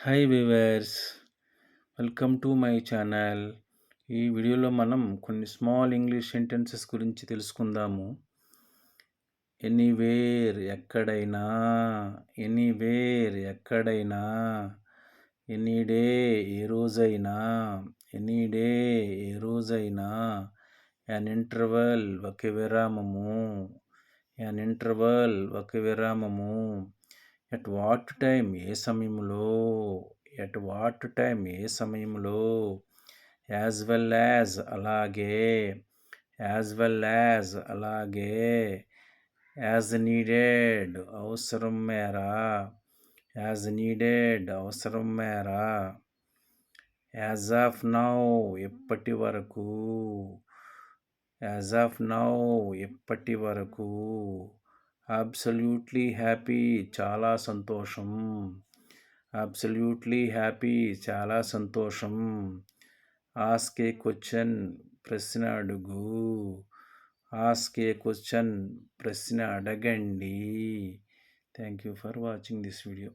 Hi viewers, welcome to my channel. ఈ వీడియోలో మనం కొన్ని స్మాల్ ఇంగ్లీష్ సెంటెన్సెస్ గురించి తెలుసుకుందాము. ఎనీవేర్ ఎక్కడైనా, ఎనీవేర్ ఎక్కడైనా, ఎనీ డే ఏ రోజైనా, ఎనీ డే ఏ రోజైనా, యాన్ ఇంటర్వల్ ఒక విరామము, యాన్ ఇంటర్వల్ ఒక విరామము, ఎట్ వాట్ టైం ఏ సమయంలో, ఎట్ వాట్ టైం ఏ సమయంలో, యాజ్ వెల్ యాజ్ అలాగే, యాజ్ వెల్ యాజ్ అలాగే, యాజ్ నీడెడ్ అవసరం మేర, యాజ్ నీడెడ్ అవసరం మేర, యాజ్ ఆఫ్ నౌ ఎప్పటి వరకు, యాజ్ ఆఫ్ నౌ ఎప్పటి వరకు, అబ్సల్యూట్లీ హ్యాపీ చాలా సంతోషం, అబ్సల్యూట్లీ హ్యాపీ చాలా సంతోషం, ఆస్క్ ఏ క్వశ్చన్ ప్రశ్న అడుగు, ఆస్క్ ఏ క్వశ్చన్ ప్రశ్న అడగండి. Thank you for watching this video.